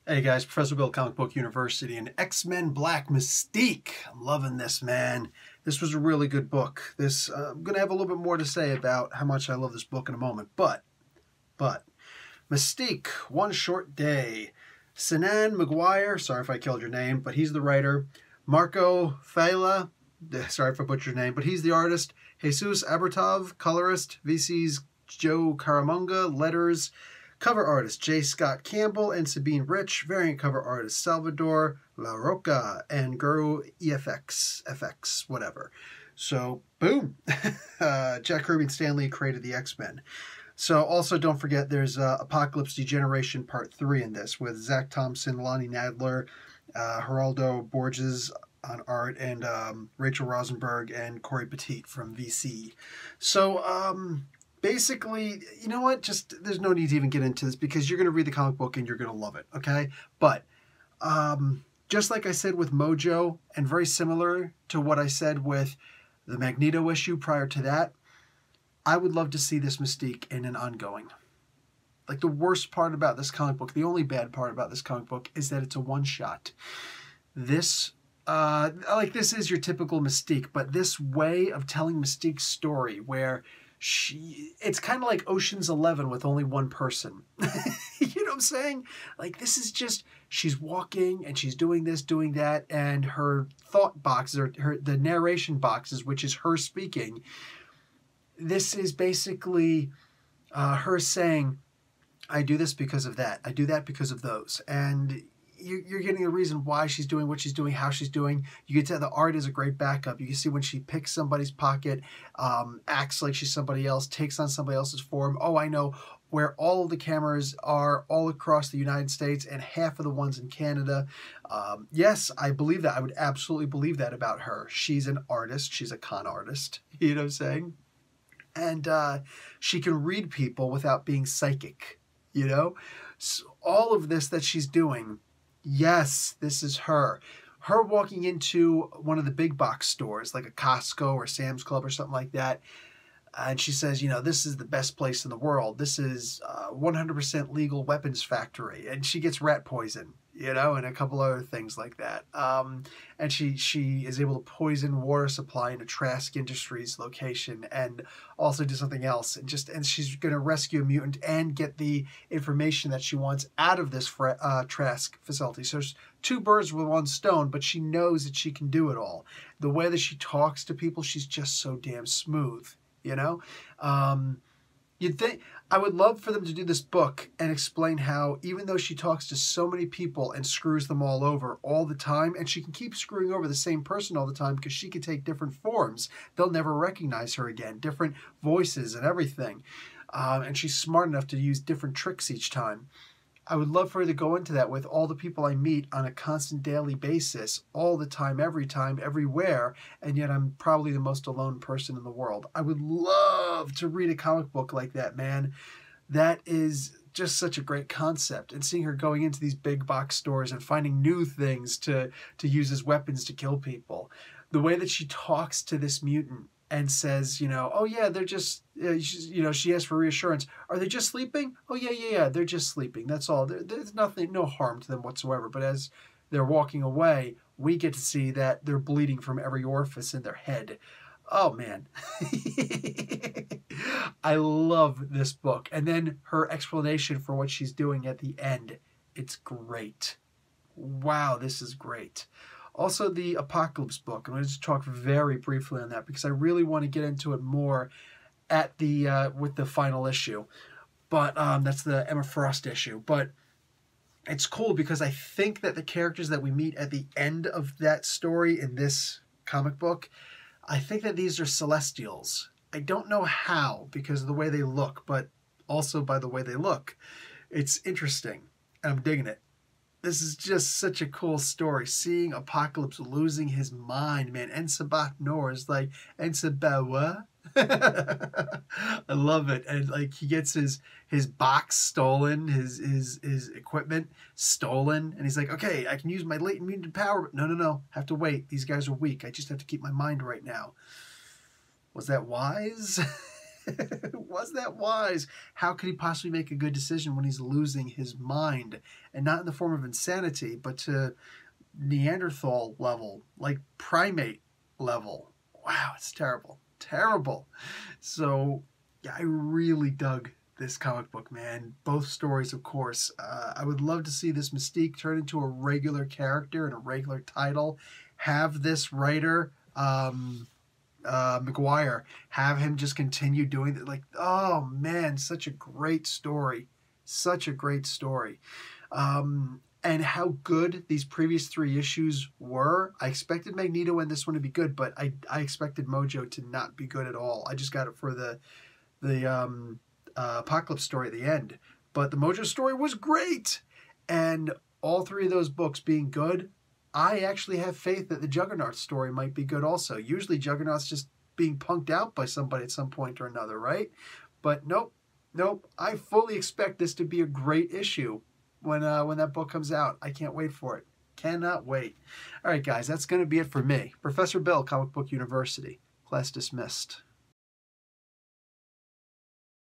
Hey guys, Professor Bill, Comic Book University, and X-Men Black Mystique. I'm loving this, man. This was a really good book. I'm going to have a little bit more to say about how much I love this book in a moment. But, Mystique, One Short Day. Sinan McGuire, sorry if I killed your name, but he's the writer. Marco Failla, sorry if I butchered your name, but he's the artist. Jesus Abertov, colorist. VC's Joe Caramonga, letters. Cover artist J. Scott Campbell and Sabine Rich. Variant cover artist Salvador La Roca and Guru FX, whatever. So, boom. Jack Kirby and Stan Lee created the X-Men. So, also don't forget there's Apocalypse Degeneration Part 3 in this with Zach Thompson, Lonnie Nadler, Geraldo Borges on art, and Rachel Rosenberg and Corey Petit from VC. So, basically, you know what? There's no need to even get into this because you're going to read the comic book and you're going to love it, okay? But just like I said with Mojo, and very similar to what I said with the Magneto issue prior to that, I would love to see this Mystique in an ongoing. Like, the worst part about this comic book, the only bad part about this comic book is that it's a one-shot. This is your typical Mystique, but this way of telling Mystique's story where it's kind of like Ocean's 11 with only one person. You know what I'm saying? Like, this is just, she's walking and she's doing this, doing that, and her thought boxes, or the narration boxes, which is her speaking. This is basically her saying, I do this because of that. I do that because of those. And you're getting a reason why she's doing what she's doing, how she's doing. You can tell the art is a great backup. You can see when she picks somebody's pocket, acts like she's somebody else, takes on somebody else's form. Oh, I know where all of the cameras are all across the United States and half of the ones in Canada. Yes, I believe that. I would absolutely believe that about her. She's an artist. She's a con artist. You know what I'm saying? And she can read people without being psychic, you know? So all of this that she's doing, yes, this is her. Her walking into one of the big box stores, like a Costco or Sam's Club or something like that, and she says, you know, this is the best place in the world. This is 100% legal weapons factory. And she gets rat poison, you know, and a couple other things like that. And she is able to poison water supply in a Trask Industries location and also do something else. And she's going to rescue a mutant and get the information that she wants out of this Trask facility. So there's two birds with one stone, but she knows that she can do it all. The way that she talks to people, she's just so damn smooth. You know, you'd think I would love for them to do this book and explain how even though she talks to so many people and screws them all over all the time, and she can keep screwing over the same person all the time because she can take different forms. They'll never recognize her again, different voices and everything. And she's smart enough to use different tricks each time. I would love for her to go into that with all the people I meet on a constant daily basis, all the time, everywhere, and yet I'm probably the most alone person in the world. I would love to read a comic book like that, man. That is just such a great concept. And seeing her going into these big box stores and finding new things to use as weapons to kill people. The way that she talks to this mutant and says, you know, oh yeah, they're just, you know, she asks for reassurance. Are they just sleeping? Oh yeah, they're just sleeping. That's all. There's nothing, no harm to them whatsoever. But as they're walking away, we get to see that they're bleeding from every orifice in their head. Oh man. I love this book. And then her explanation for what she's doing at the end. It's great. Wow, this is great. Also, the Apocalypse book. I'm going to just talk very briefly on that because I really want to get into it more at the with the final issue. But that's the Emma Frost issue. But it's cool because I think that the characters that we meet at the end of that story in this comic book, I think that these are Celestials. I don't know how because of the way they look, but also by the way they look. It's interesting, and I'm digging it. This is just such a cool story. Seeing Apocalypse losing his mind, man. Ensabat Nor is like, Ensabawa? I love it. And like he gets his box stolen, his equipment stolen. And he's like, okay, I can use my latent mutant power. But no. Have to wait. These guys are weak. I just have to keep my mind right now. Was that wise? Was that wise? How could he possibly make a good decision when he's losing his mind? And not in the form of insanity, but to Neanderthal level, like primate level. Wow, it's terrible. Terrible. So, yeah, I really dug this comic book, man. Both stories, of course. I would love to see this Mystique turn into a regular character and a regular title. Have this writer, McGuire, have him just continue doing that. Like, oh man, such a great story. Such a great story. And how good these previous 3 issues were. I expected Magneto and this one to be good, but I expected Mojo to not be good at all. I just got it for the Apocalypse story at the end. But the Mojo story was great. And all 3 of those books being good, I actually have faith that the Juggernaut story might be good also. Usually Juggernaut's just being punked out by somebody at some point or another, right? But nope. I fully expect this to be a great issue when that book comes out. I can't wait for it. Cannot wait. All right, guys, that's going to be it for me. Professor Bill, Comic Book University. Class dismissed.